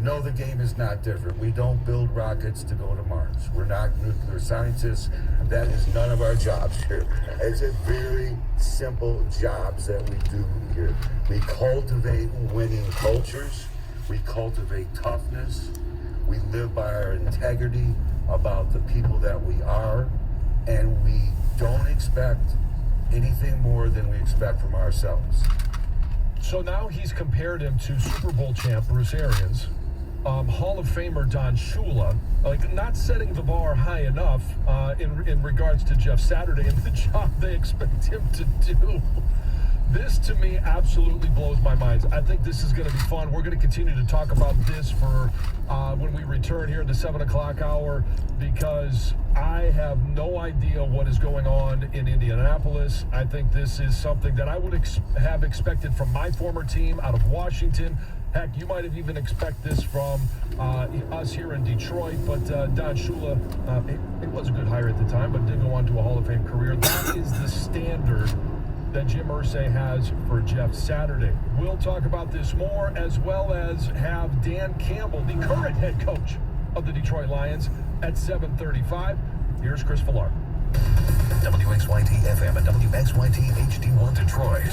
No, the game is not different. We don't build rockets to go to Mars. We're not nuclear scientists. That is none of our jobs here. It's a very simple jobs that we do here. We cultivate winning cultures. We cultivate toughness. We live by our integrity about the people that we are. And we don't expect anything more than we expect from ourselves. So now he's compared him to Super Bowl champ Bruce Arians, Hall of Famer Don Shula, like not setting the bar high enough in regards to Jeff Saturday and the job they expect him to do. This, to me, absolutely blows my mind. I think this is going to be fun. We're going to continue to talk about this for when we return here at the 7 o'clock hour, because I have no idea what is going on in Indianapolis. I think this is something that I would have expected from my former team out of Washington. Heck, you might have even expect this from us here in Detroit, but Don Shula, it was a good hire at the time, but did go on to a Hall of Fame career. That is the standard that Jim Irsay has for Jeff Saturday. We'll talk about this more, as well as have Dan Campbell, the current head coach of the Detroit Lions, at 7:35. Here's Chris Villar. WXYT FM and WXYT HD1 Detroit.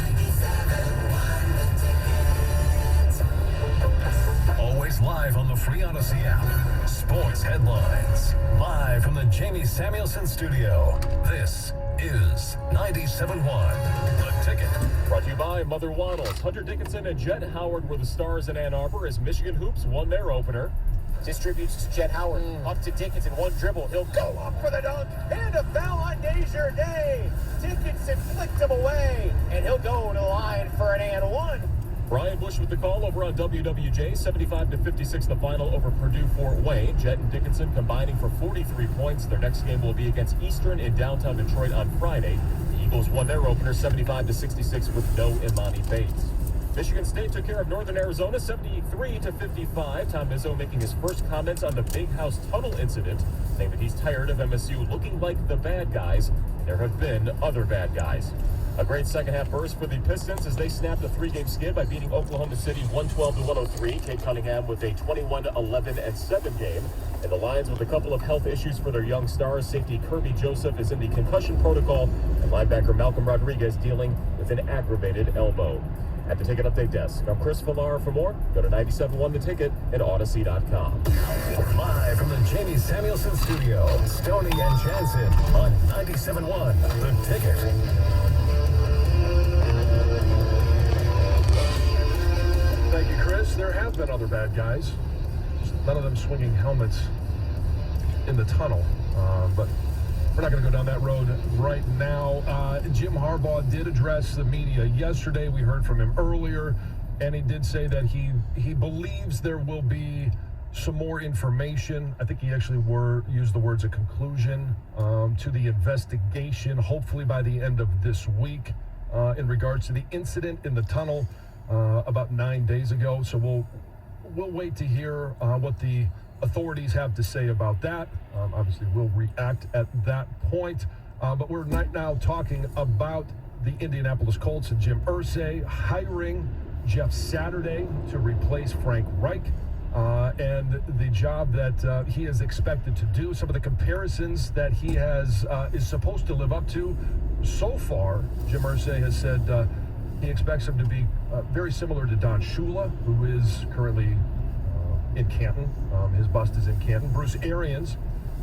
Always live on the free Odyssey app. Sports headlines. Live from the Jamie Samuelson studio. This is 97.1 The Ticket. Brought to you by Mother Waddles. Hunter Dickinson and Jet Howard were the stars in Ann Arbor as Michigan Hoops won their opener. Distributes to Jet Howard. Up to Dickinson. One dribble. He'll go up for the dunk. And a foul on Desjardins. Dickinson flicked him away. And he'll go to the line for an and one. Brian Bush with the call over on WWJ. 75-56 the final over Purdue Fort Wayne. Jet and Dickinson combining for 43 points. Their next game will be against Eastern in downtown Detroit on Friday. The Eagles won their opener 75-66 with no Imani Bates. Michigan State took care of Northern Arizona 73-55. Tom Izzo making his first comments on the Big House Tunnel incident, saying that he's tired of MSU looking like the bad guys. There have been other bad guys. A great second-half burst for the Pistons as they snapped a three-game skid by beating Oklahoma City 112-103. Kate Cunningham with a 21-11-7 game. And the Lions with a couple of health issues for their young stars. Safety Kirby Joseph is in the concussion protocol, and linebacker Malcolm Rodriguez dealing with an aggravated elbow. At the Ticket Update Desk, I'm Chris Villar. For more, go to 97.1 The Ticket and Odyssey.com. Live from the Jamie Samuelson studio, Stoney and Jansen on 97.1 The Ticket. Thank you, Chris. There have been other bad guys. Just none of them swinging helmets in the tunnel. But we're not going to go down that road right now. Jim Harbaugh did address the media yesterday. We heard from him earlier, and he did say that he believes there will be some more information. I think he actually used the words a conclusion to the investigation, hopefully by the end of this week, in regards to the incident in the tunnel about 9 days ago. So we'll wait to hear what the authorities have to say about that. Obviously, we'll react at that point. But we're right now talking about the Indianapolis Colts and Jim Irsay hiring Jeff Saturday to replace Frank Reich, and the job that he is expected to do. Some of the comparisons that he is supposed to live up to. So far, Jim Irsay has said he expects him to be very similar to Don Shula, who is currently in Canton. His bust is in Canton. Bruce Arians,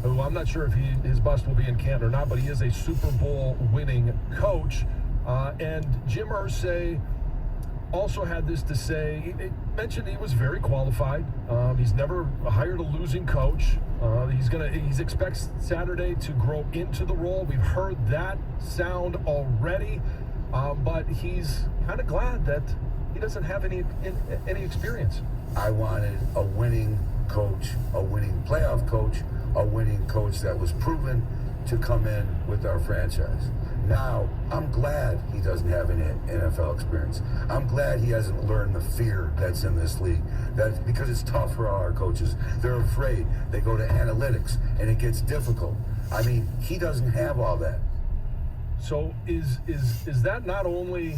who I'm not sure if his bust will be in Canton or not, but he is a Super Bowl winning coach. And Jim Irsay also had this to say. He mentioned he was very qualified. He's never hired a losing coach. He expects Saturday to grow into the role. We've heard that sound already, but he's kind of glad that he doesn't have any experience. I wanted a winning coach, a winning playoff coach, a winning coach that was proven to come in with our franchise. Now, I'm glad he doesn't have any NFL experience. I'm glad he hasn't learned the fear that's in this league. That's because it's tough for all our coaches. They're afraid. They go to analytics, and it gets difficult. I mean, he doesn't have all that. So is that not only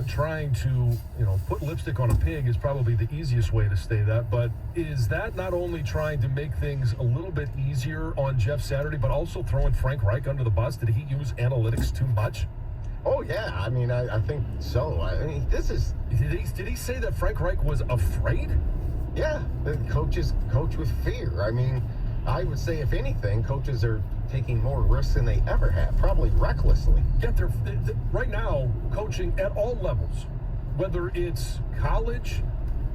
trying to, put lipstick on a pig is probably the easiest way to say that, but is that not only trying to make things a little bit easier on Jeff Saturday, but also throwing Frank Reich under the bus? Did he use analytics too much? Oh, yeah. I mean, I think so. I mean, this is... Did he say that Frank Reich was afraid? Yeah, the coaches coach with fear. I mean, I would say, if anything, coaches are taking more risks than they ever have, probably recklessly. Yet they're right now coaching at all levels, whether it's college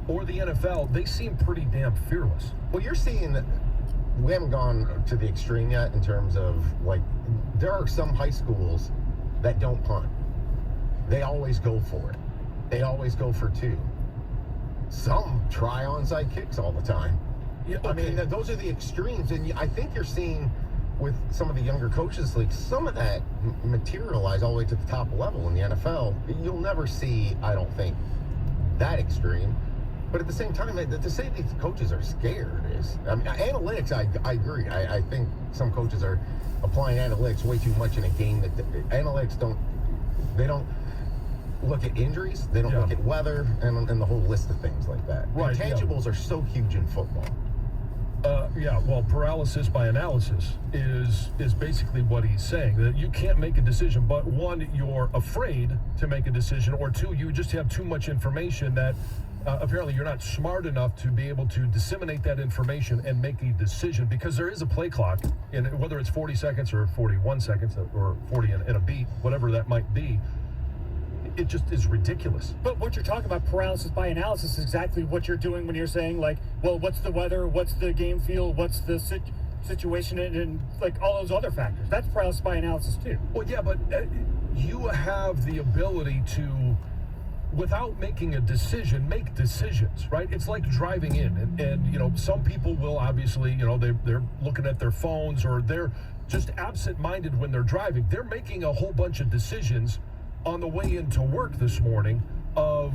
or the NFL, they seem pretty damn fearless. Well, you're seeing that we haven't gone to the extreme yet in terms of, like, there are some high schools that don't punt. They always go for it. They always go for two. Some try onside kicks all the time. Yeah, okay. I mean, those are the extremes, and I think you're seeing with some of the younger coaches league, some of that materialize all the way to the top level in the NFL. You'll never see, I don't think, that extreme. But at the same time, to say these coaches are scared is, I mean, analytics, I agree. I think some coaches are applying analytics way too much in a game that analytics don't look at injuries, they don't look at weather, and the whole list of things like that. Right, Intangibles are so huge in football. Well, paralysis by analysis is basically what he's saying. That you can't make a decision, but one, you're afraid to make a decision, or two, you just have too much information that apparently you're not smart enough to be able to disseminate that information and make a decision, because there is a play clock, and whether it's 40 seconds or 41 seconds or 40 in a beat, whatever that might be, it just is ridiculous. But what you're talking about, paralysis by analysis, is exactly what you're doing when you're saying, like, well, what's the weather, what's the game feel, what's the situation, and like all those other factors. That's paralysis by analysis too. Well, yeah, but you have the ability to, without making a decision, make decisions, right? It's like driving in, and some people will obviously, they're looking at their phones, or they're just absent-minded when they're driving. They're making a whole bunch of decisions on the way into work this morning of,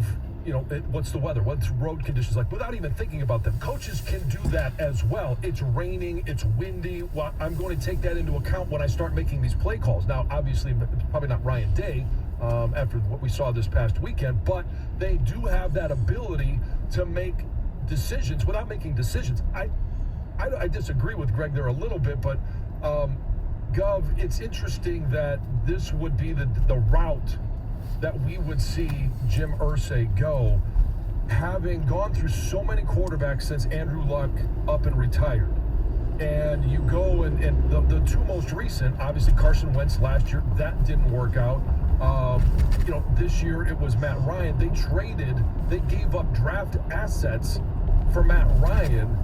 what's the weather, what's road conditions like, without even thinking about them. Coaches can do that as well. It's raining, it's windy. Well, I'm going to take that into account when I start making these play calls. Now, obviously, it's probably not Ryan Day after what we saw this past weekend, but they do have that ability to make decisions without making decisions. I disagree with Greg there a little bit, but Gov, it's interesting that this would be the route that we would see Jim Irsay go, having gone through so many quarterbacks since Andrew Luck up and retired. And you go and the two most recent, obviously Carson Wentz last year, that didn't work out. This year it was Matt Ryan. They gave up draft assets for Matt Ryan,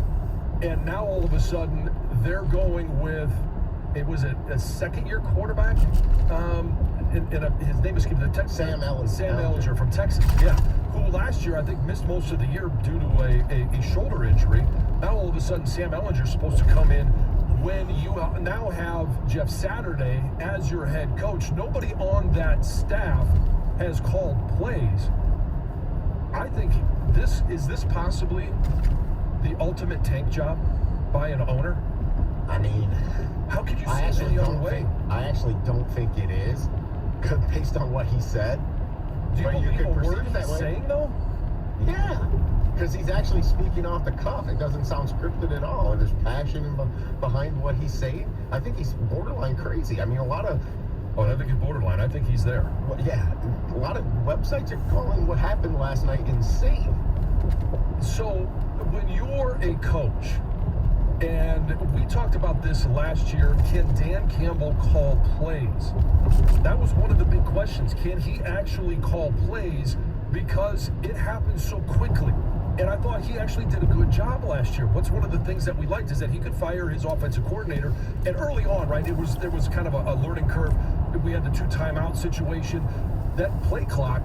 and now all of a sudden they're going with, it was a second-year quarterback, his name is the Texas. Sam Ehlinger from Texas, who last year I think missed most of the year due to a shoulder injury. Now all of a sudden Sam Ehlinger is supposed to come in when you now have Jeff Saturday as your head coach. Nobody on that staff has called plays. I think this possibly the ultimate tank job by an owner? I mean, how could you see it any other way? I actually don't think it is, based on what he said. Do you believe a word he's saying, though? Yeah, because he's actually speaking off the cuff. It doesn't sound scripted at all. There's passion behind what he's saying. I think he's borderline crazy. I mean, I think he's borderline. I think he's there. Well, yeah, a lot of websites are calling what happened last night insane. So, when you're a coach, and we talked about this last year, can Dan Campbell call plays? That was one of the big questions. Can he actually call plays? Because it happens so quickly. And I thought he actually did a good job last year. What's one of the things that we liked is that he could fire his offensive coordinator. And early on, right, there was kind of a learning curve. We had the 2 timeout situation. That play clock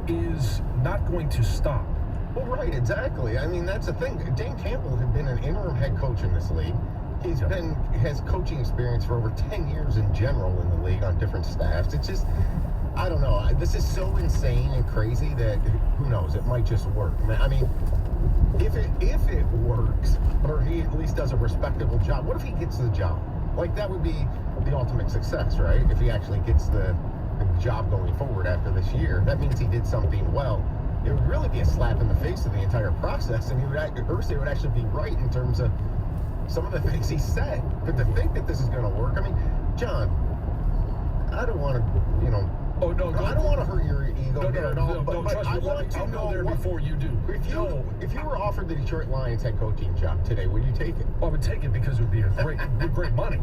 is not going to stop. Well, right, exactly. I mean, that's the thing. Dan Campbell had been an interim head coach in this league. Has coaching experience for over 10 years in general in the league on different staffs. It's just, I don't know. This is so insane and crazy that who knows? It might just work. I mean, if it works, or he at least does a respectable job. What if he gets the job? Like, that would be the ultimate success, right? If he actually gets the job going forward after this year, that means he did something well. It would really be a slap in the face of the entire process, and Irsay would actually be right in terms of some of the things he said. But to think that this is going to work, I mean, John, I don't want to, Oh, no, I don't want to hurt your ego here at all, but trust I me, want to I'll know go there what, before you do. if you were offered the Detroit Lions head coaching job today, would you take it? Well, I would take it because it would be a great money.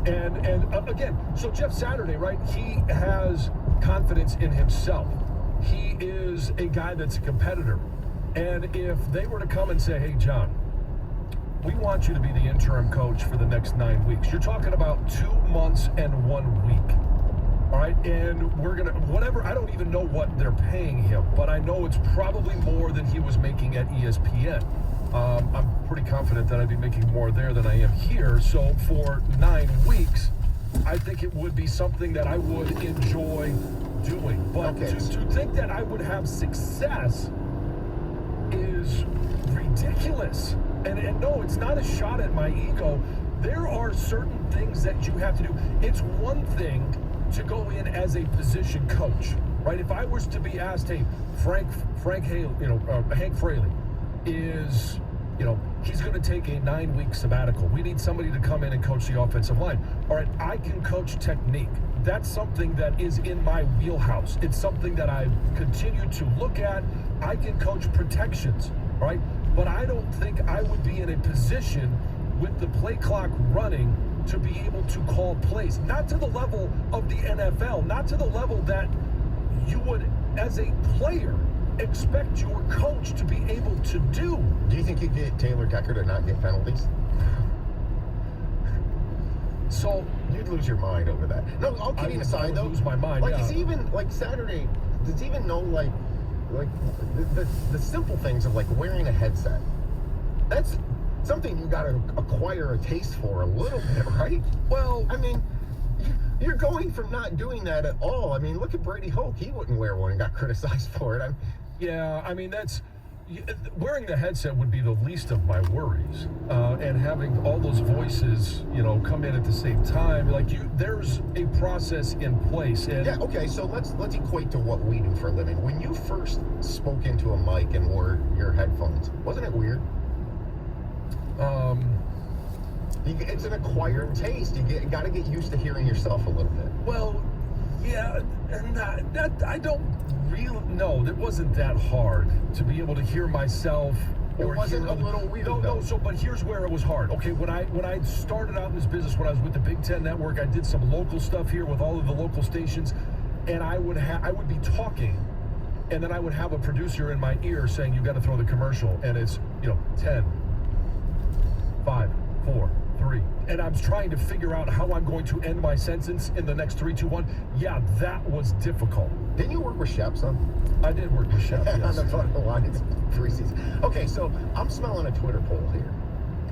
And again, so Jeff Saturday, right? He has confidence in himself. He is a guy that's a competitor. And if they were to come and say, hey, John, we want you to be the interim coach for the next 9 weeks. You're talking about 2 months and 1 week. All right, and we're going to, whatever, I don't even know what they're paying him, but I know it's probably more than he was making at ESPN. I'm pretty confident that I'd be making more there than I am here. So for 9 weeks, I think it would be something that I would enjoy doing. But Okay. to think that I would have success is ridiculous. And no, it's not a shot at my ego. There are certain things that you have to do. It's one thing to go in as a position coach, right? If I was to be asked, hey, Frank Hale, Hank Fraley is, he's going to take a 9-week sabbatical. We need somebody to come in and coach the offensive line. All right, I can coach technique. That's something that is in my wheelhouse. It's something that I continue to look at. I can coach protections, right? But I don't think I would be in a position with the play clock running to be able to call plays. Not to the level of the NFL, not to the level that you would, as a player, expect your coach to be able to do. Do you think you'd get Taylor Decker to not get penalties? So You'd lose your mind over that. No, all I kidding would aside, though. lose my mind, Like, yeah. is even, like, Saturday, does he even know, like the simple things of, like, wearing a headset? That's something you got to acquire a taste for a little bit, right? Well, I mean, you're going from not doing that at all. I mean, look at Brady Hoke. He wouldn't wear one and got criticized for it. yeah, I mean, wearing the headset would be the least of my worries. And having all those voices, come in at the same time, there's a process in place. And Yeah, okay, so let's equate to what we do for a living. When you first spoke into a mic and wore your headphones, wasn't it weird? It's an acquired taste. You got to get used to hearing yourself a little bit. Well, yeah, and that I don't really know. It wasn't that hard to be able to hear myself. It wasn't hear a little weird, No. though. So, but here's where it was hard. Okay, when I started out in this business, when I was with the Big Ten Network, I did some local stuff here with all of the local stations, and I would be talking, and then I would have a producer in my ear saying, "You got to throw the commercial," and it's 10, 5, 4, 3, and I'm trying to figure out how I'm going to end my sentence in the next 3, 2, 1. Yeah, that was difficult. Didn't you work with Shep, son? I did work with Chef. On Yes. the front lines preseason. Okay, so I'm smelling a Twitter poll here.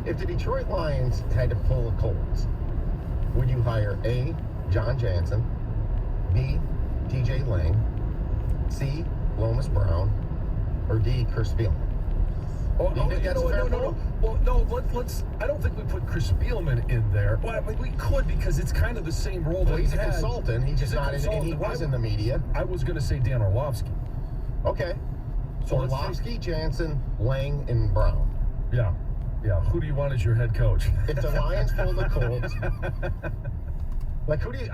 If the Detroit Lions had to pull a Colts, would you hire A, John Jansen, B, TJ Lang, C, Lomas Brown, or D, Chris Spielman? Oh, Do you think that's a fair no. poll? Well, no. Let's. I don't think we put Chris Spielman in there. Well, I mean, we could because it's kind of the same role Well, that he's a had. consultant. He's just a not in, and he consultant. was in the media. I was going to say Dan Orlovsky. Okay. So let's Orlovsky, Jansen, Lang, and Brown. Yeah. Who do you want as your head coach? If the Lions pull the Colts, like, who do you...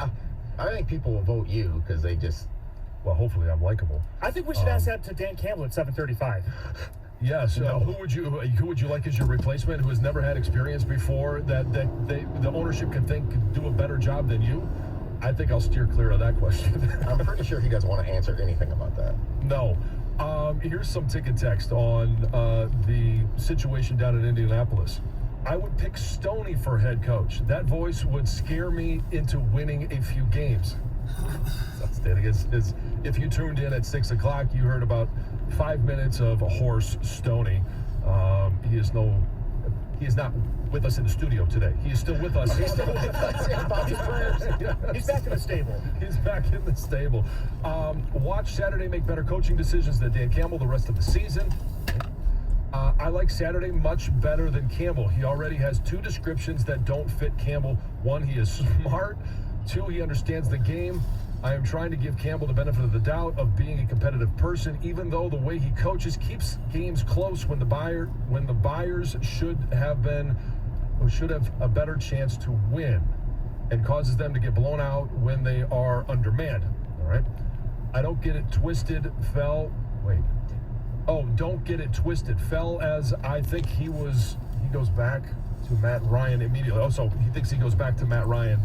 I think people will vote you because they just... Well, hopefully I'm likable. I think we should ask that to Dan Campbell at 7:35. Yes. No. Who would you like as your replacement? Who has never had experience before? That the ownership can do a better job than you? I think I'll steer clear of that question. I'm pretty sure he doesn't want to answer anything about that. No. Here's some ticket text on the situation down in Indianapolis. I would pick Stoney for head coach. That voice would scare me into winning a few games. Outstanding. If you tuned in at 6 o'clock, you heard about 5 minutes of a horse Stoney. He is not with us in the studio today. He is still with us. He's still with us. Yeah, Bobby's prayers. He's back in the stable. He's back in the stable. Watch Saturday make better coaching decisions than Dan Campbell the rest of the season. I like Saturday much better than Campbell. He already has 2 descriptions that don't fit Campbell. 1, he is smart. 2, he understands the game. I am trying to give Campbell the benefit of the doubt of being a competitive person, even though the way he coaches keeps games close when the buyers should have a better chance to win, and causes them to get blown out when they are undermanned. All right. I don't get it twisted. Don't get it twisted. Fell as I think he goes back to Matt Ryan immediately. Oh, so he thinks he goes back to Matt Ryan.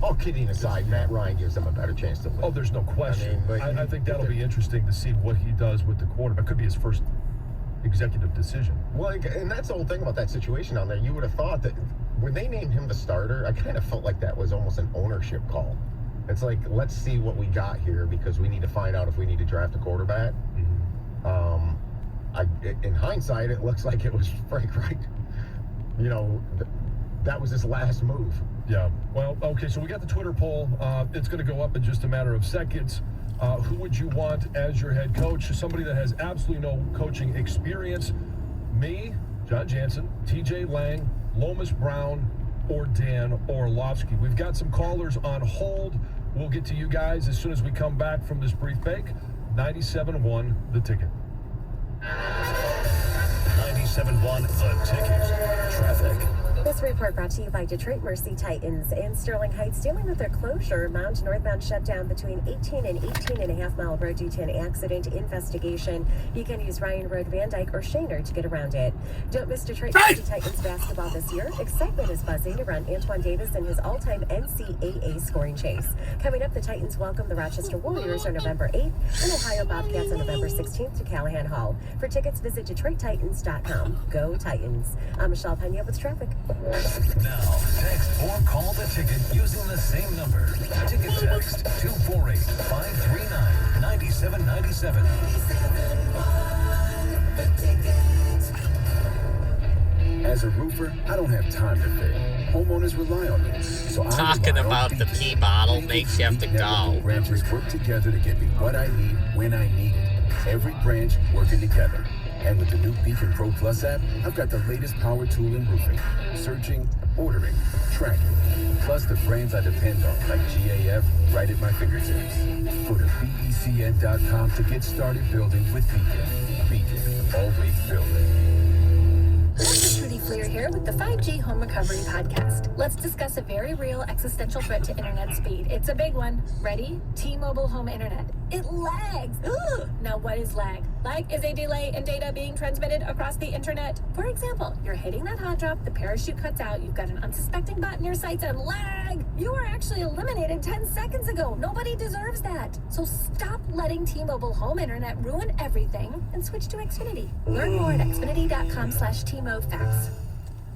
All kidding aside, Matt Ryan gives them a better chance to win. Oh, there's no question. I think that'll be interesting to see what he does with the quarterback. Could be his first executive decision. Well, and that's the whole thing about that situation down there. You would have thought that when they named him the starter, I kind of felt like that was almost an ownership call. It's like, let's see what we got here because we need to find out if we need to draft a quarterback. In hindsight, it looks like it was Frank Reich. That was his last move. Yeah. Well, okay, so we got the Twitter poll. It's going to go up in just a matter of seconds. Who would you want as your head coach? Somebody that has absolutely no coaching experience. Me, John Jansen, TJ Lang, Lomas Brown, or Dan Orlovsky. We've got some callers on hold. We'll get to you guys as soon as we come back from this brief break. 97.1 The Ticket. 97.1 The Ticket. Traffic. This report brought to you by Detroit Mercy Titans. In Sterling Heights, dealing with their closure, Mount northbound shutdown between 18 and 18.5 Mile Road due to an accident investigation. You can use Ryan Road, Van Dyke, or Shaner to get around it. Don't miss Detroit Mercy Titans basketball this year. Excitement is buzzing around Antoine Davis and his all-time NCAA scoring chase. Coming up, the Titans welcome the Rochester Warriors on November 8th and Ohio Bobcats on November 16th to Callahan Hall. For tickets, visit DetroitTitans.com. Go Titans. I'm Michelle Pena with traffic. Now, text or call the ticket using the same number. Ticket text 248-539-9797. As a roofer, I don't have time to fail. Homeowners rely on me. So talking about the pee bottle makes you have to go. Branches work together to get me what I need when I need it. Every branch working together. And with the new Beacon Pro Plus app, I've got the latest power tool in roofing. Searching, ordering, tracking. Plus the brands I depend on, like GAF, right at my fingertips. Go to BECN.com to get started building with Beacon. Beacon, always building. Trudy Fleer here with the 5G Home Recovery Podcast. Let's discuss a very real existential threat to internet speed. It's a big one. Ready? T-Mobile Home Internet. It lags. Ugh. Now what is lag? Lag is a delay in data being transmitted across the internet. For example, you're hitting that hot drop, the parachute cuts out, you've got an unsuspecting bot in your sights, and lag! You were actually eliminated 10 seconds ago. Nobody deserves that. So stop letting T-Mobile Home Internet ruin everything and switch to Xfinity. Learn more at xfinity.com/TMOFacts.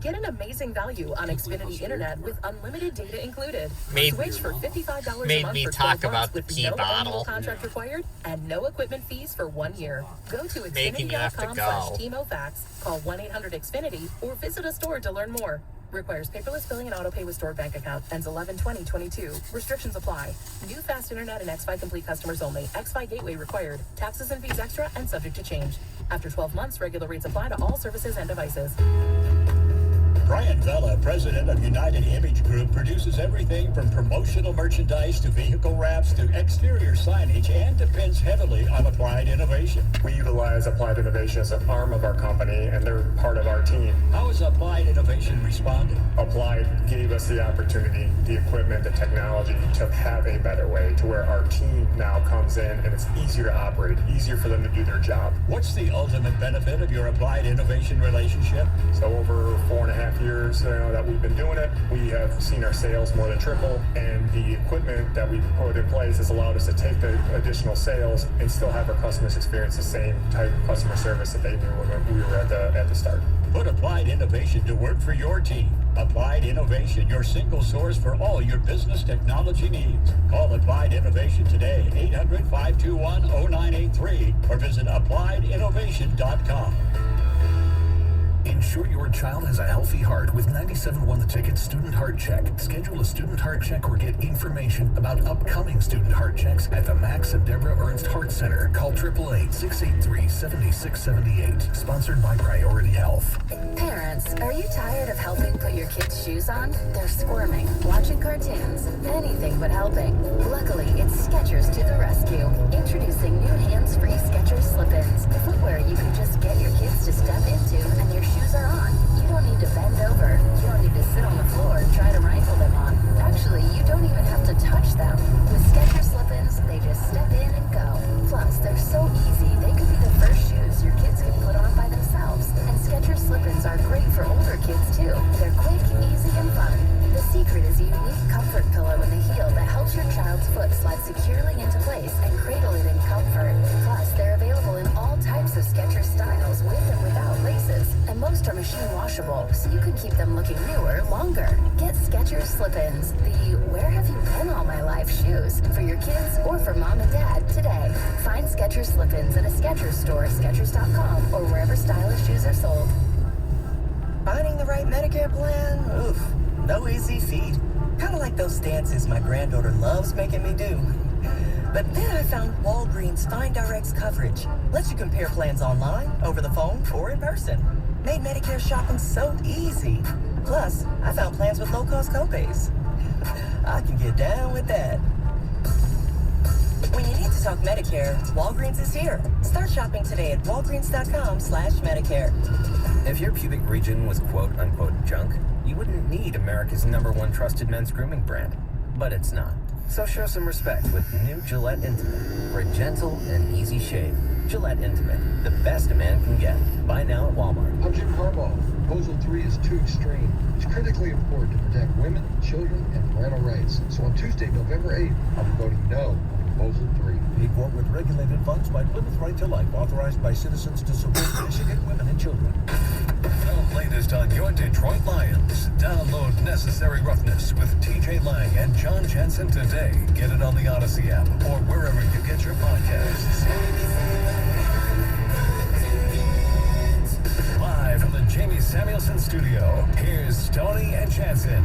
Get an amazing value on Xfinity Internet with unlimited data included. Made Switch for $55 me a month for 12 talk months about the with pee no bottle. annual contract required and no equipment fees for 1 year. Go to Making you have to go. Xfinity.com/TMOFacts, call 1-800-XFINITY, or visit a store to learn more. Requires paperless billing and auto pay with stored bank account. Ends 11/20/22. Restrictions apply. New fast internet and XFi Complete customers only. XFi Gateway required. Taxes and fees extra and subject to change. After 12 months, regular rates apply to all services and devices. Brian Vella, president of United Image Group, produces everything from promotional merchandise to vehicle wraps to exterior signage and depends heavily on applied innovation. We utilize Applied Innovation as an arm of our company, and they're part of our team. How is Applied Innovation responding? Applied gave us the opportunity, the equipment, the technology to have a better way to where our team now comes in and it's easier to operate, easier for them to do their job. What's the ultimate benefit of your Applied Innovation relationship? So over 4.5 years that we've been doing it, we have seen our sales more than triple, and the equipment that we've put in place has allowed us to take the additional sales and still have our customers experience the same type of customer service that they knew when we were at the start. Put Applied Innovation to work for your team. Applied Innovation, your single source for all your business technology needs. Call Applied Innovation today, 800-521-0983, or visit appliedinnovation.com. Ensure your child has a healthy heart with 97.1 The Ticket Student Heart Check. Schedule a student heart check or get information about upcoming student heart checks at the Max and Deborah Ernst Heart Center. Call 888-683-7678. Sponsored by Priority Health. Parents, are you tired of helping put your kids' shoes on? They're squirming, watching cartoons, anything but helping. Luckily, it's Skechers to the rescue. Introducing new hands-free Skechers slip-ins. Footwear you can just get your kids to step into and your shoes are on. You don't need to bend over. You don't need to sit on the floor and try to wrangle them on. Actually, you don't even have to touch them. With Skechers slip-ins, they just step in and go. Plus, they're so easy, they could be the first shoes your kids can put on by themselves. And Skechers slip-ins are great for older kids, too. They're quick, easy, and fun. The secret is a unique comfort pillow in the heel that helps your child's foot slide securely into place and cradle it in comfort. Plus, they're available in all types of Skechers styles with and without laces. And most are machine washable, so you can keep them looking newer longer. Get Skechers slip-ins, the where have you been all my life shoes, for your kids or for mom and dad today. Find Skechers slip-ins at a Skechers store, Skechers.com, or wherever stylish shoes are sold. Finding the right Medicare plan? Oof, no easy feat. Kind of like those dances my granddaughter loves making me do. But then I found Walgreens FindRx coverage. Lets you compare plans online, over the phone, or in person. Made Medicare shopping so easy. Plus, I found plans with low-cost copays. I can get down with that. When you need to talk Medicare, Walgreens is here. Start shopping today at walgreens.com/Medicare. If your pubic region was quote-unquote junk, you wouldn't need America's #1 trusted men's grooming brand. But it's not. So show some respect with new Gillette Intimate for a gentle and easy shave. Gillette Intimate, the best a man can get. Buy now at Walmart. I'm Jim Harbaugh. Proposal 3 is too extreme. It's critically important to protect women, children, and parental rights. So on Tuesday, November 8th, I'll be voting no on Proposal 3. Paid for with regulated funds by Plymouth Right to Life, authorized by citizens to support Michigan women and children. The latest on your Detroit Lions. Download Necessary Roughness with TJ Lang and John Jensen today. Get it on the Odyssey app or wherever you get your podcasts. Live from the Jamie Samuelson studio, here's Stoney and Jansen.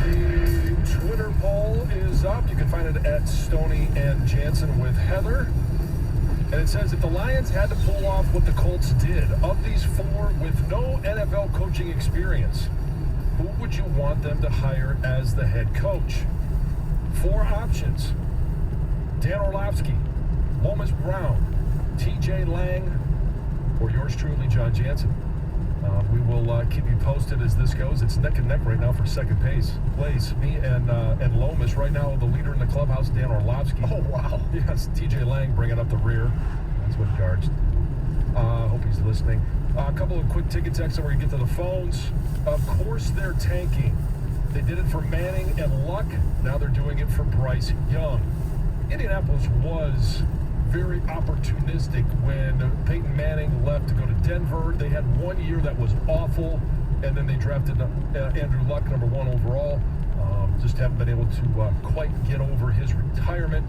The Twitter poll is up. You can find it at Stoney and Jansen with Heather. And it says, if the Lions had to pull off what the Colts did, of these four with no NFL coaching experience, who would you want them to hire as the head coach? 4 options: Dan Orlovsky, Lomas Brown, TJ Lang, or yours truly, John Jansen. We will keep you posted as this goes. It's neck and neck right now for second place. Me and Lomas. Right now, the leader in the clubhouse, Dan Orlovsky. Oh, wow. Yes, TJ Lang bringing up the rear. That's what he charged. Hope he's listening. A couple of quick ticket texts before we get to the phones. Of course, they're tanking. They did it for Manning and Luck. Now they're doing it for Bryce Young. Indianapolis was very opportunistic when Peyton Manning left to go to Denver. They had 1 year that was awful, and then they drafted Andrew Luck, number 1 overall. Just haven't been able to quite get over his retirement.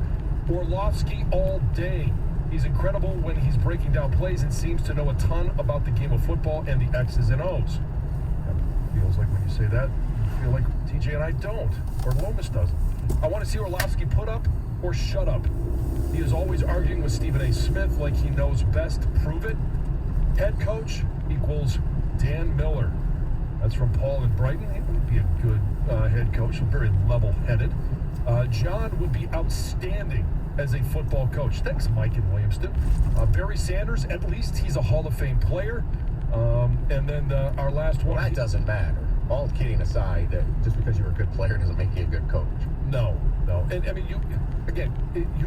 Orlovsky all day. He's incredible when he's breaking down plays and seems to know a ton about the game of football and the X's and O's. Feels like when you say that, you feel like TJ and I don't, or Lomas doesn't. I want to see Orlovsky put up or shut up. He is always arguing with Stephen A. Smith like he knows best. Prove it. Head coach equals Dan Miller. That's from Paul in Brighton. He would be a good head coach, very level-headed. John would be outstanding as a football coach. Thanks, Mike in Williamston. Barry Sanders, at least he's a Hall of Fame player. And then our last one. Well, that doesn't matter. All kidding aside, that just because you're a good player doesn't make you a good coach. No. And I mean, you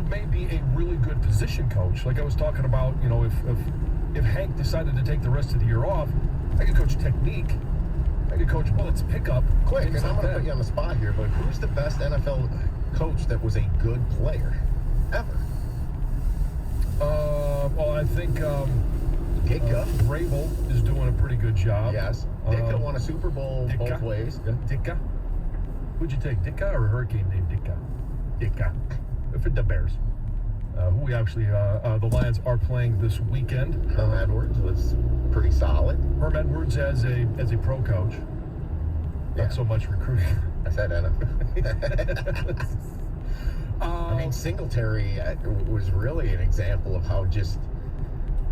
may be a really good position coach. Like I was talking about, if Hank decided to take the rest of the year off, I could coach technique. I could coach bullets, pickup. Quick, and I'm going to put you on the spot here, but who's the best NFL coach that was a good player ever? Well, I think Ditka. Vrabel is doing a pretty good job. Yes. Ditka won a Super Bowl both ways. Yeah. Ditka. Who'd you take, Ditka or a hurricane named Ditka? Ditka. For the Bears. who we actually, the Lions are playing this weekend. Herm Edwards was pretty solid. Herm Edwards as a pro coach. Not so much recruiting. I said NFL. I mean, Singletary was really an example of how just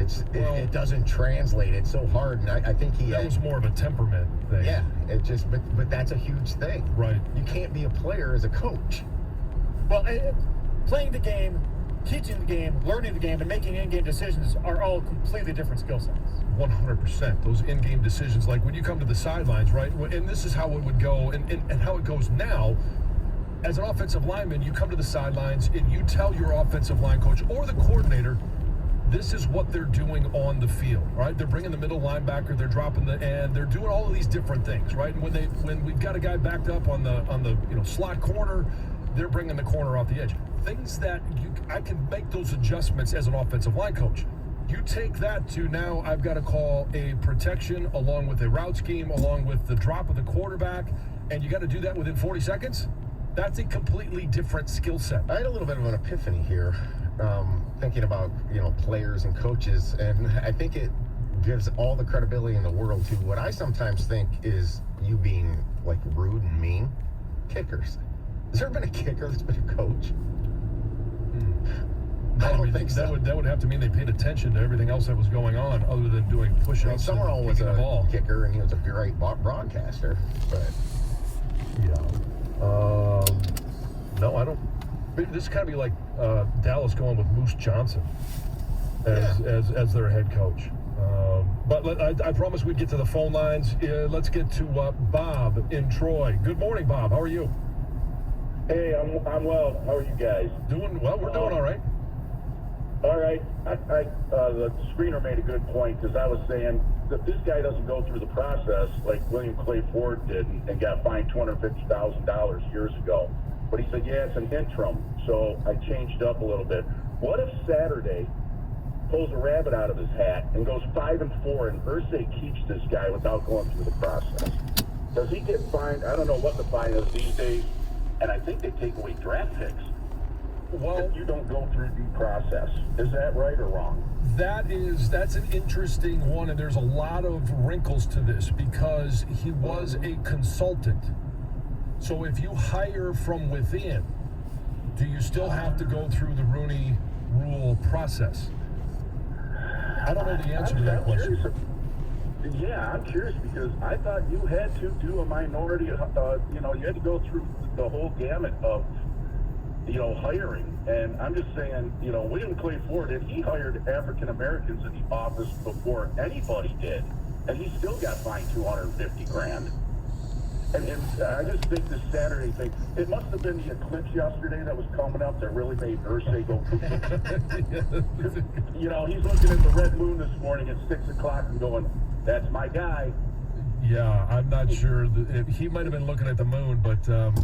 it doesn't translate. It's so hard, and I think that was more of a temperament thing. Yeah, it just but that's a huge thing. Right. You can't be a player as a coach. Well, playing the game, teaching the game, learning the game, and making in-game decisions are all completely different skill sets. 100%. Those in-game decisions, like when you come to the sidelines, right? And this is how it would go, and how it goes now. As an offensive lineman, you come to the sidelines and you tell your offensive line coach or the coordinator, this is what they're doing on the field, right? They're bringing the middle linebacker, they're dropping the end, they're doing all of these different things, right? And when we've got a guy backed up on the slot corner, they're bringing the corner off the edge. Things that I can make those adjustments as an offensive line coach. You take that to now I've got to call a protection along with a route scheme, along with the drop of the quarterback, and you got to do that within 40 seconds. That's a completely different skill set. I had a little bit of an epiphany here, thinking about, players and coaches, and I think it gives all the credibility in the world to what I sometimes think is you being, like, rude and mean. Kickers. Has there been a kicker that's been a coach? I don't think so. That would have to mean they paid attention to everything else that was going on other than doing push-ups. Summerall was a kicker, and he was a great broadcaster, but... Yeah. No, I don't. This kind of be like Dallas going with Moose Johnson as their head coach. But I promised we'd get to the phone lines. Let's get to Bob in Troy. Good morning, Bob. How are you? Hey, I'm well. How are you guys? Doing well. We're doing all right. All right. The screener made a good point, because I was saying that this guy doesn't go through the process like William Clay Ford did and got fined $250,000 years ago. But he said, yeah, it's an interim. So I changed up a little bit. What if Saturday pulls a rabbit out of his hat and goes 5-4, and Irsay keeps this guy without going through the process? Does he get fined? I don't know what the fine is these days, and I think they take away draft picks. Well, if you don't go through due process. Is that right or wrong? That's an interesting one, and there's a lot of wrinkles to this because he was a consultant. So if you hire from within, do you still have to go through the Rooney Rule process? I don't know the answer to that question. Yeah, I'm curious because I thought you had to do a minority, you had to go through the whole gamut of, hiring. And I'm just saying, William Clay Ford, he hired African Americans in the office before anybody did. And he still got fined $250,000. And I just think this Saturday thing, it must have been the eclipse yesterday that was coming up that really made Irsay go he's looking at the red moon this morning at 6 o'clock and going, that's my guy. Yeah, I'm not sure. He might have been looking at the moon, but I'm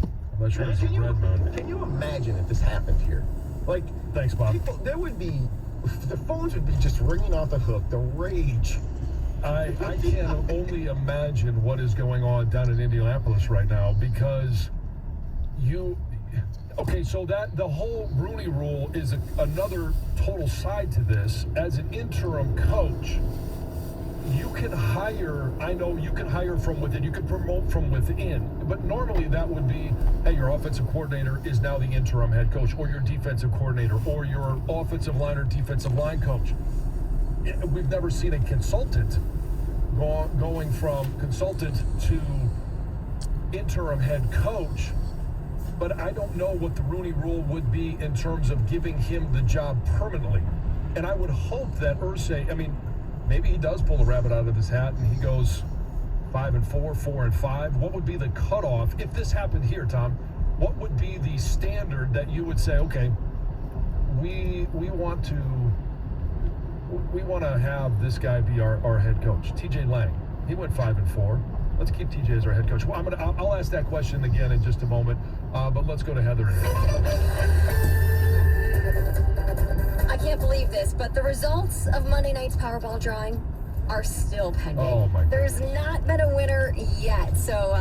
not sure it's a red moon. Can you imagine if this happened here? Like, thanks, Bob. The phones would be just ringing off the hook, the rage. I can only imagine what is going on down in Indianapolis right now because so that the whole Rooney Rule is another total side to this. As an interim coach, you can hire from within, you can promote from within, but normally that would be, hey, your offensive coordinator is now the interim head coach, or your defensive coordinator, or your offensive line or defensive line coach. We've never seen a consultant going from consultant to interim head coach, but I don't know what the Rooney Rule would be in terms of giving him the job permanently. And I would hope that Irsay, maybe he does pull a rabbit out of his hat and he goes 5-4, 4-5. What would be the cutoff if this happened here, Tom? What would be the standard that you would say, okay, we want to have this guy be our head coach? TJ Lang, he went 5-4. Let's keep TJ as our head coach. Well, I'll ask that question again in just a moment, but let's go to Heather. I can't believe this, but the results of Monday night's Powerball drawing are still pending. Oh my God. There's not been a winner yet, so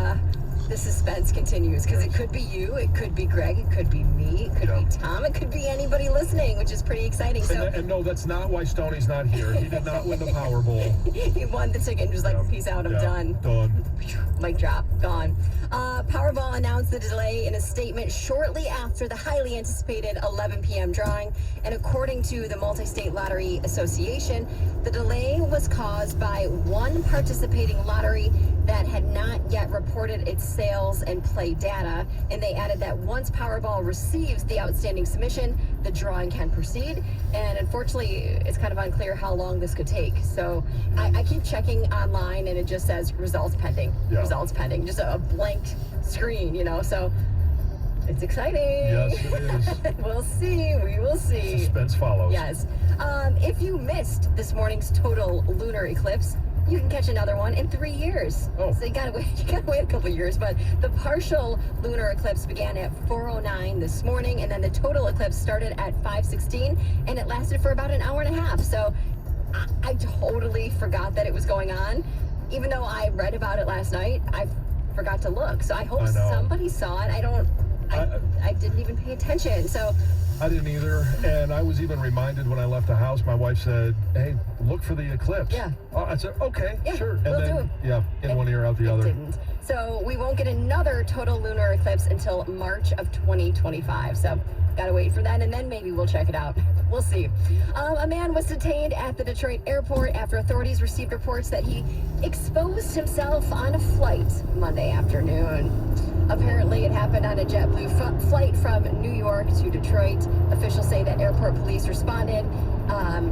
the suspense continues because it could be you, it could be Greg, it could be me, it could be Tom, it could be anybody listening, which is pretty exciting. So, and no, that's not why Stoney's not here. He did not win the Powerball. He won the ticket and was like, peace out, I'm done. Done. Mic drop, gone. Powerball announced the delay in a statement shortly after the highly anticipated 11 p.m. drawing. And according to the Multi-State Lottery Association, the delay was caused by one participating lottery that had not yet reported its sales and play data. And they added that once Powerball receives the outstanding submission, the drawing can proceed. And unfortunately, it's kind of unclear how long this could take. So I keep checking online and it just says results pending. Yeah. Results pending. Just a blank screen, you know, so it's exciting. Yes, it is. We'll see. We will see. Suspense follows. Yes. If you missed this morning's total lunar eclipse, you can catch another one in 3 years. Oh. So you gotta wait a couple years, but the partial lunar eclipse began at 4:09 this morning, and then the total eclipse started at 5:16, and it lasted for about an hour and a half. So I totally forgot that it was going on. Even though I read about it last night, I forgot to look. So I hope somebody saw it. I didn't even pay attention. So I didn't either, and I was even reminded when I left the house. My wife said, "Hey, look for the eclipse." Yeah. I said, "Okay, yeah, sure." And we'll then, do it. yeah, in one ear, out the other. Didn't. So we won't get another total lunar eclipse until March of 2025. So gotta wait for that, and then maybe we'll check it out. We'll see. A man was detained at the Detroit airport after authorities received reports that he exposed himself on a flight Monday afternoon. Apparently, it happened on a JetBlue flight from New York to Detroit. Officials say that airport police responded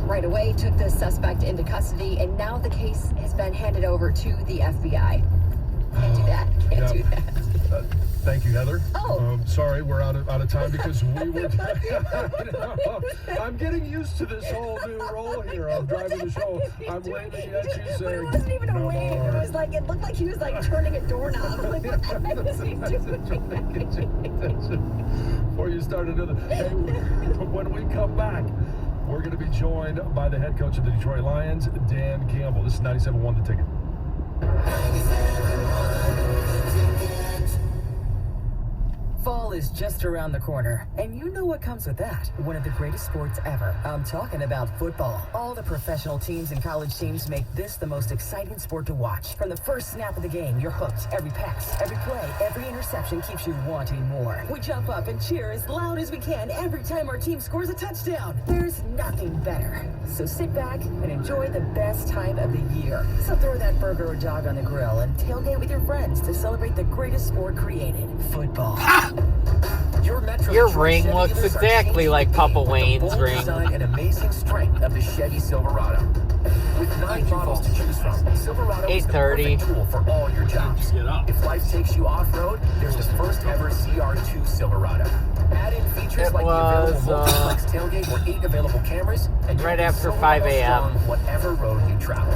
right away, took the suspect into custody, and now the case has been handed over to the FBI. Can't do that. Can't do that. Thank you, Heather. Oh. Sorry, we're out of time because we were. I'm getting used to this whole new role here. I'm driving the show. I'm waving at you saying. It wasn't even a wave. It was like, it looked like he was like turning a doorknob. Like, what the heck is he doing? Before you start another. Hey, when we come back, we're going to be joined by the head coach of the Detroit Lions, Dan Campbell. This is 97.1 The Ticket. Fall is just around the corner, and you know what comes with that. One of the greatest sports ever. I'm talking about football. All the professional teams and college teams make this the most exciting sport to watch. From the first snap of the game, you're hooked. Every pass, every play, every interception keeps you wanting more. We jump up and cheer as loud as we can every time our team scores a touchdown. There's nothing better. So sit back and enjoy the best time of the year. So throw that burger or dog on the grill and tailgate with your friends to celebrate the greatest sport created, football. Your ring looks exactly like Papa Wayne's ring. Design and amazing strength of the Chevy Silverado. With 9 models to choose from, Silverado is the perfect tool for all your jobs. If life takes you off-road, there's the first ever CR2 Silverado. Add in features like the available multiplex tailgate or 8 available cameras, and right after 5 a.m. whatever road you travel.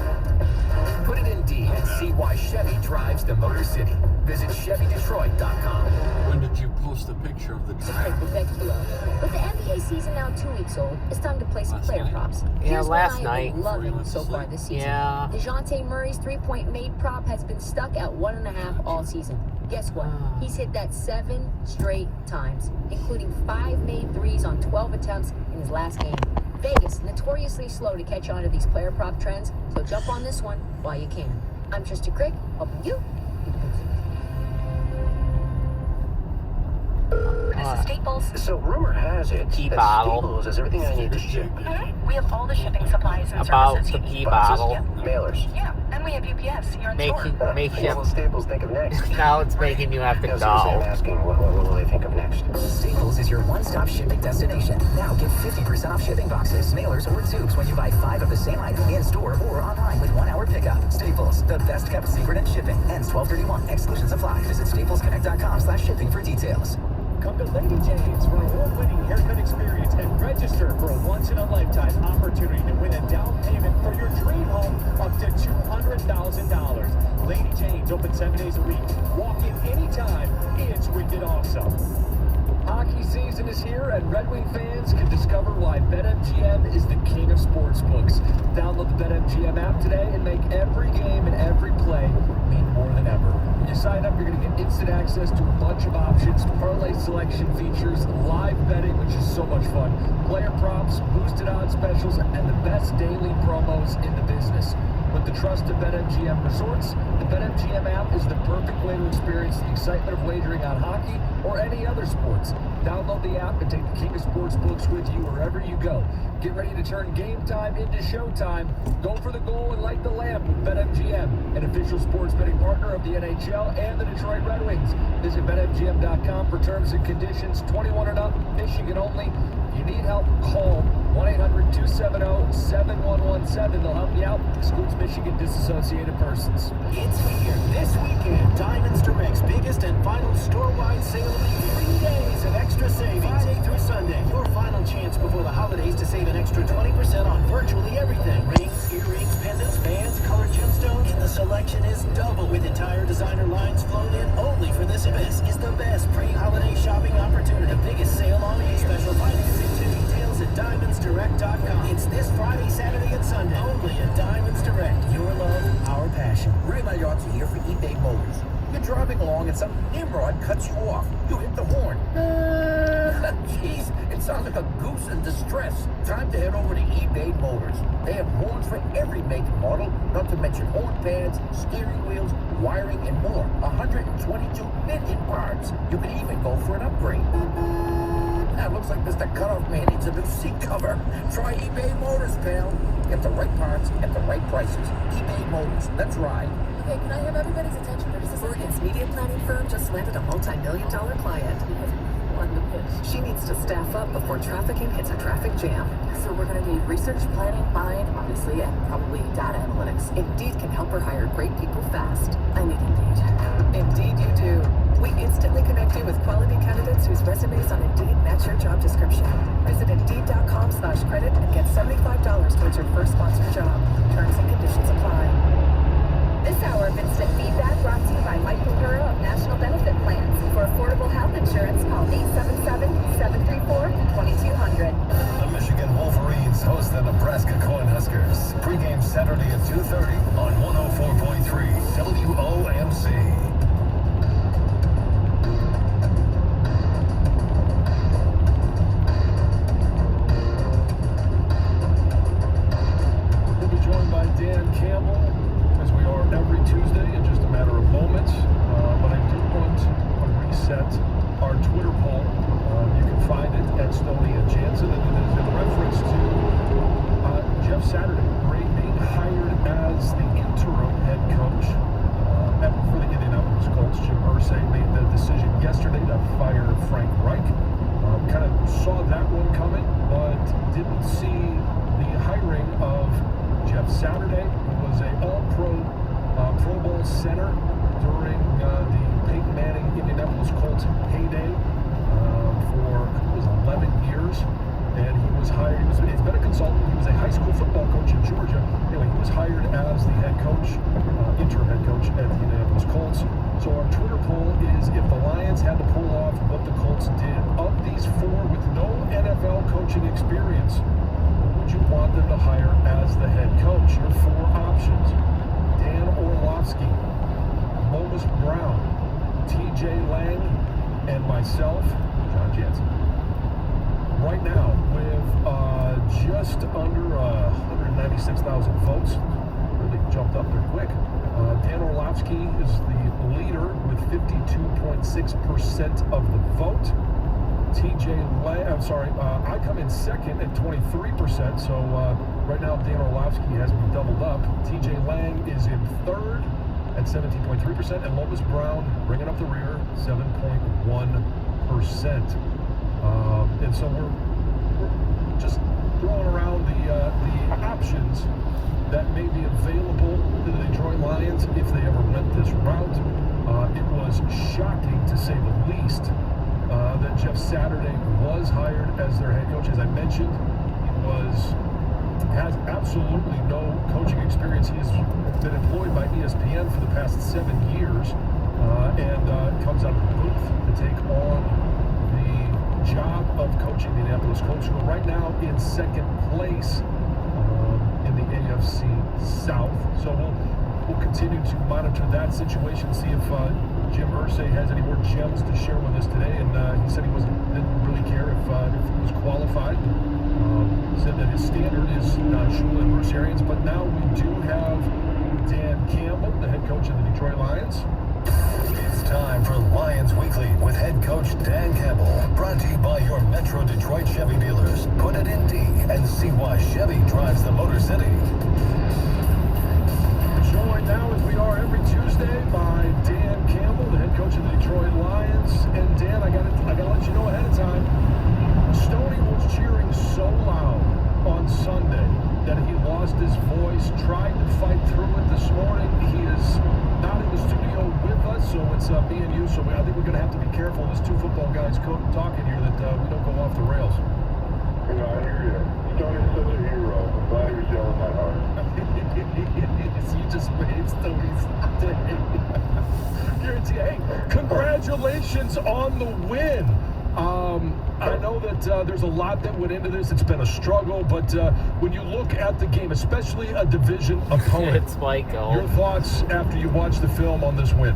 Put it in D and see why Chevy drives the Motor City. Visit ChevyDetroit.com. When did you post the picture of the track? With the NBA season now 2 weeks old, it's time to play some player props. Yeah, Here's last what I night. have been loving so far this season. Yeah. DeJounte Murray's three-point made prop has been stuck at 1.5 all season. Guess what? He's hit that 7 straight times, including 5 made threes on 12 attempts in his last game. Vegas, notoriously slow to catch on to these player prop trends, so jump on this one while you can. I'm Tristan Crick, helping you. This is Staples. So rumor has it Pee that bottle. Staples has everything I need to ship. We have all the shipping supplies and About services the you pee need. bottle. Mailers. Yeah, and we have UPS here in the store. Make What will Staples think of next? Now it's making you have to No, seriously, I'm go. asking, what will they think of next? Staples is your one-stop shipping destination. Now get 50% off shipping boxes, mailers, or tubes when you buy 5 of the same item in-store or online with 1-hour pickup. Staples, the best-kept secret in shipping. Ends 12/31. Exclusions apply. Visit staplesconnect.com/shipping for details. Come to Lady Jane's for award-winning haircut experience and register for a once-in-a-lifetime opportunity to win a down payment for your dream home up to $200,000. Lady Jane's open 7 days a week. Walk in anytime. It's wicked awesome. Hockey season is here, and Red Wing fans can discover why BetMGM is the king of sportsbooks. Download the BetMGM app today and make every game and every play mean more than ever. When you sign sign up, you're going to get instant access to a bunch of options, parlay selection features, live betting, which is so much fun, player props, boosted odds specials, and the best daily promos in the business. With the trust of BetMGM Resorts, the BetMGM app is the perfect way to experience the excitement of wagering on hockey or any other sports. Download the app and take the king of sports books with you wherever you go. Get ready to turn game time into showtime. Go for the goal and light the lamp with BetMGM, an official sports betting partner of the NHL and the Detroit Red Wings. Visit BetMGM.com for terms and conditions. 21 and up, Michigan only. If you need help, call 1-800-270-7117. They'll help you out. Excludes Michigan disassociated persons. It's here this weekend. Diamonds Direct's biggest and final store-wide sale of the year. 3 days of extra savings, Friday through Sunday. Your final chance before the holidays to save an extra 20% on virtually everything. Rings, earrings, pendants, bands, colored gemstones. And the selection is double with entire designer lines flown in only for this event. This is the best pre-holiday shopping opportunity. The biggest sale on air. Special financing details at DiamondsDirect.com. It's this Friday, Saturday, and Sunday. Only at Diamonds Direct. Your love, our passion. Ray Mayotte here for eBay Motors. You're driving along and some nimrod cuts you off. You hit the horn. Jeez, it sounds like a goose in distress. Time to head over to eBay Motors. They have horns for every make and model, not to mention horn pads, steering wheels, wiring, and more. 122 million parts. You can even go for an upgrade. That looks like Mr. Cutoff Man needs a new seat cover. Try eBay Motors, pal. Get the right parts at the right prices. eBay Motors. Let's ride. Okay, can I have everybody's attention for just a second? Oregon's media planning firm just landed a multi-million-dollar client. On the pitch. She needs to staff up before trafficking hits a traffic jam. So we're going to need research, planning, buying, obviously, and probably data analytics. Indeed can help her hire great people fast. I need Indeed. Indeed you do. We instantly connect you with quality candidates whose resumes on Indeed match your job description. Visit Indeed.com/credit and get $75 towards your first sponsored job. Terms and conditions apply. This hour of Instant Feedback brought to you by Mike Pagura of National Benefit Plans. For affordable health insurance, call 877-734-2200. The Michigan Wolverines host the Nebraska Cornhuskers. Pre-game Saturday at 2:30 on 104.3 WOMC. We'll be joined by Dan Campbell, as we are every Tuesday, in just a matter of moments. But I do want to reset our Twitter poll. You can find it at Stoney and Jansen, and it is in reference to Jeff Saturday being hired as the interim head coach for the Indianapolis Colts. Jim Irsay made the decision yesterday to fire Frank Reich. Kind of saw that one coming, but didn't see the hiring of Jeff Saturday, who was a All-Pro Pro Bowl center during the Peyton Manning Indianapolis Colts heyday for 11 years. And he was hired, he's been a consultant, he was a high school football coach in Georgia. Anyway, he was hired as the head coach, interim head coach at the Indianapolis Colts. So our Twitter poll is, if the Lions had to pull off what the Colts did, of these four with no NFL coaching experience, who would you want them to hire as the head coach? Your four options: Dan Orlovsky, Lomas Brown, TJ Lang, and myself, John Jansen. Right now, with just under 196,000 votes, really jumped up there quick. Dan Orlovsky is the leader with 52.6% of the vote. TJ Lang, I come in second at 23%, so right now Dan Orlovsky has me doubled up. TJ Lang is in third at 17.3%, and Lomas Brown bringing up the rear, 7.1%. And so we're just throwing around the options that may be available to the Detroit Lions if they ever went this route. It was shocking, to say the least, that Jeff Saturday was hired as their head coach. As I mentioned, he has absolutely no coaching experience. He has been employed by ESPN for the past 7 years, and comes out of the booth to take on the job of coaching the Indianapolis Colts, who are right now in second place in the AFC South. So we'll continue to monitor that situation, see if Jim Irsay has any more gems to share with us today, and he said didn't really care if he was qualified. Said that his standard is Shula and Bruce Arians, but now we do have Dan Campbell, the head coach of the Detroit Lions. It's time for Lions Weekly with head coach Dan Campbell. Brought to you by your Metro Detroit Chevy dealers. Put it in D and see why Chevy drives the Motor City. Joined now as we are every Tuesday by Dan Campbell, the head coach of the Detroit Lions. And Dan, I gotta let you know ahead of time, Stoney was cheering so loud on Sunday that he lost his voice, tried to fight through it this morning. He is not in the studio with us, so it's me and you. So I think we're going to have to be careful as two football guys talking here that we don't go off the rails. You know, I hear you. Stoney's such a hero. I'm glad he was yelling that hard. You just made Stoney's day. Guarantee. Hey, congratulations on the win. I know that there's a lot that went into this. It's been a struggle, but when you look at the game, especially a division opponent, it's Michael. Your thoughts after you watched the film on this win?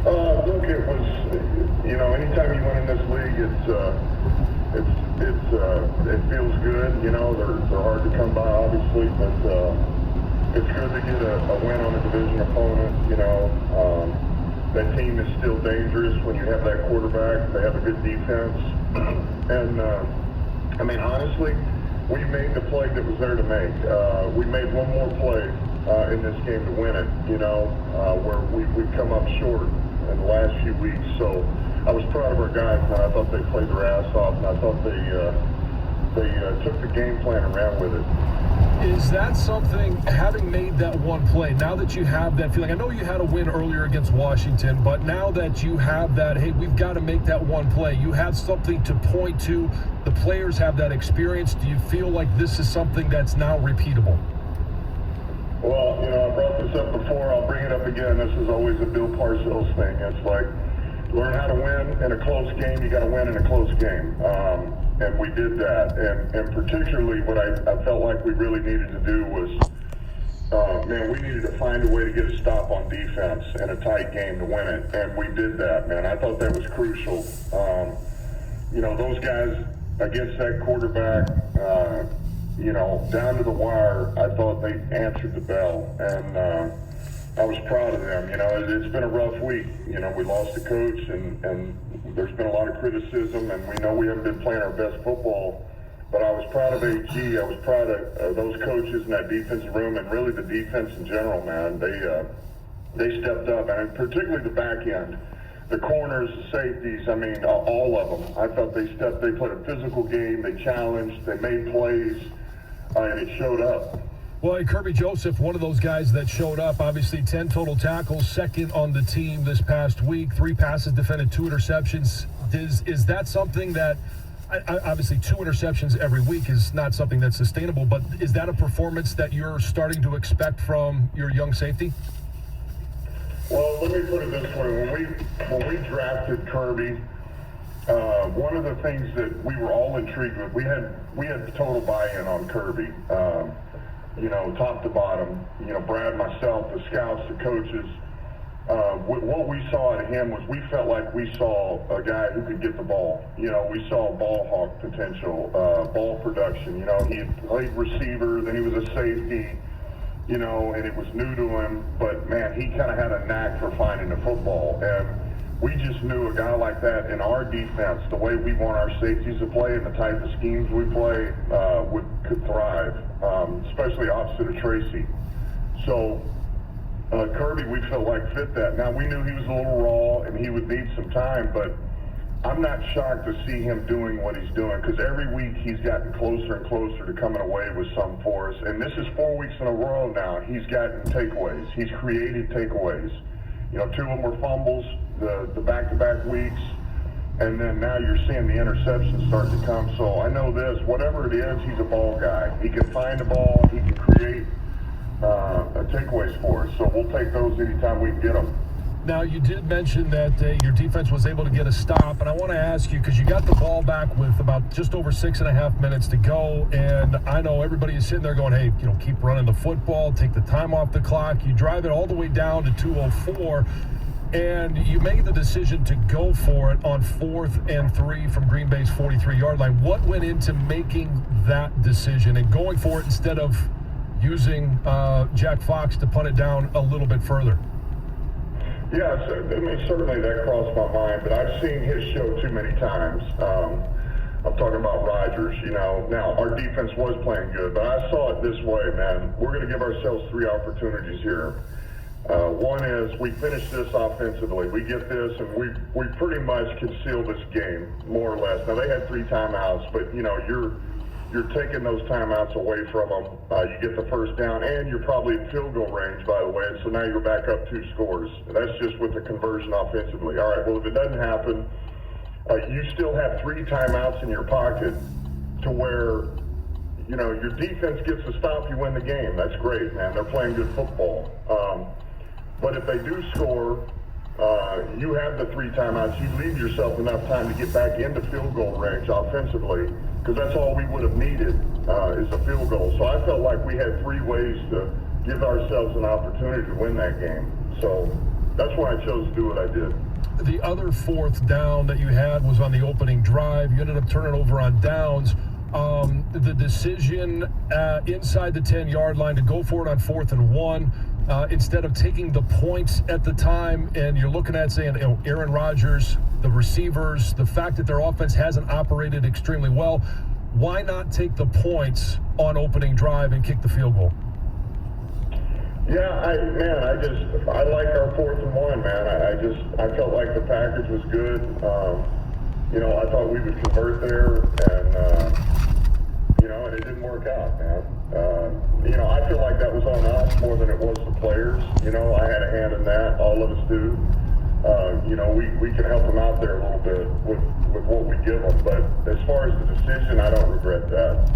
Look, it was, anytime you win in this league, it feels good. They're hard to come by, obviously, but it's good to get a win on a division opponent. That team is still dangerous when you have that quarterback. They have a good defense. And, honestly, we made the play that was there to make. We made one more play in this game to win it, where we've come up short in the last few weeks. So I was proud of our guys, and I thought they played their ass off, and I thought they took the game plan and ran with it. Is that something, having made that one play, now that you have that feeling, I know you had a win earlier against Washington, but now that you have that, hey, we've got to make that one play, you have something to point to, the players have that experience, do you feel like this is something that's now repeatable? Well, I brought this up before, I'll bring it up again. This is always a Bill Parcells thing. It's like, learn how to win in a close game, you got to win in a close game. And we did that. And particularly what I felt like we really needed to do was, we needed to find a way to get a stop on defense in a tight game to win it. And we did that, man. I thought that was crucial. Those guys against that quarterback, down to the wire, I thought they answered the bell. And I was proud of them. It's been a rough week. We lost a coach, and there's been a lot of criticism, and we know we haven't been playing our best football. But I was proud of AG. I was proud of those coaches in that defensive room, and really the defense in general, man. They stepped up, and particularly the back end. The corners, the safeties, all of them. I thought they played a physical game, they challenged, they made plays, and it showed up. Well, Kirby Joseph, one of those guys that showed up, obviously 10 total tackles, second on the team this past week, 3 passes defended, 2 interceptions. Is that something that, obviously 2 interceptions every week is not something that's sustainable, but is that a performance that you're starting to expect from your young safety? Well, let me put it this way. When we drafted Kirby, one of the things that we were all intrigued with, we had total buy-in on Kirby. Top to bottom, Brad, myself, the scouts, the coaches, what we saw out of him was we felt like we saw a guy who could get the ball. We saw ball hawk potential, ball production. He had played receiver, then he was a safety, and it was new to him, but man, he kind of had a knack for finding the football. And we just knew a guy like that in our defense, the way we want our safeties to play and the type of schemes we play, could thrive, especially opposite of Tracy. So Kirby, we felt like fit that. Now, we knew he was a little raw and he would need some time, but I'm not shocked to see him doing what he's doing, because every week he's gotten closer and closer to coming away with some for us. And this is 4 weeks in a row now. He's gotten takeaways. He's created takeaways. 2 of them were fumbles, the back-to-back weeks, and then now you're seeing the interceptions start to come. So I know this, whatever it is, he's a ball guy. He can find the ball, he can create takeaways for us. So we'll take those anytime we can get them. Now, you did mention that your defense was able to get a stop, and I want to ask you, because you got the ball back with about just over 6.5 minutes to go, and I know everybody is sitting there going, hey, keep running the football, take the time off the clock. You drive it all the way down to 2:04, and you made the decision to go for it on 4th and 3 from Green Bay's 43-yard line. What went into making that decision and going for it instead of using Jack Fox to punt it down a little bit further? Yeah, certainly that crossed my mind, but I've seen his show too many times. I'm talking about Rodgers, Now, our defense was playing good, but I saw it this way, man. We're going to give ourselves 3 opportunities here. One is we finish this offensively. We get this, and we pretty much can seal this game, more or less. Now, they had 3 timeouts, but, you're taking those timeouts away from them. You get the first down, and you're probably in field goal range, by the way, so now you're back up 2 scores. That's just with the conversion offensively. All right, well, if it doesn't happen, you still have 3 timeouts in your pocket to where, your defense gets to stop, you win the game. That's great, man. They're playing good football. But if they do score, you have the 3 timeouts. You leave yourself enough time to get back into field goal range offensively, because that's all we would have needed is a field goal. So I felt like we had 3 ways to give ourselves an opportunity to win that game. So that's why I chose to do what I did. The other 4th down that you had was on the opening drive. You ended up turning over on downs. The decision inside the 10-yard line to go for it on 4th and 1 instead of taking the points at the time, and you're looking at saying, Aaron Rodgers, the receivers, the fact that their offense hasn't operated extremely well, why not take the points on opening drive and kick the field goal? Yeah, I like our 4th and 1, man. I felt like the package was good. I thought we would convert there, and and it didn't work out, man. I feel like that was on us more than it was the players. I had a hand in that. All of us do. We can help them out there a little bit with what we give them. But as far as the decision, I don't regret that.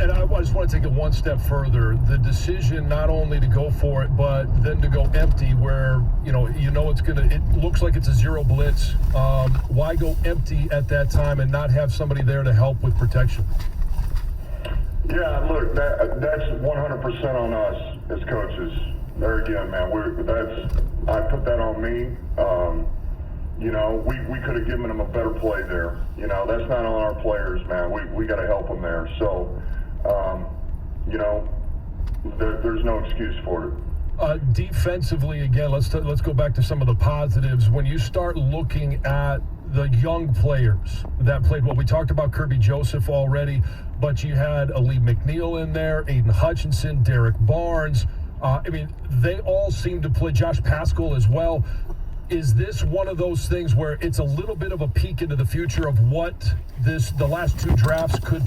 And I just want to take it one step further. The decision not only to go for it, but then to go empty where, it looks like it's a 0 blitz. Why go empty at that time and not have somebody there to help with protection? Yeah, look, that's 100% on us as coaches. There again, man, I put that on me. We could have given them a better play there. That's not on our players, man. We got to help them there. So, there's no excuse for it. Defensively, again, let's go back to some of the positives. When you start looking at the young players that played well, we talked about Kirby Joseph already, but you had Ali McNeil in there, Aiden Hutchinson, Derek Barnes. They all seem to play. Josh Paschal as well. Is this one of those things where it's a little bit of a peek into the future of what the last 2 drafts could turn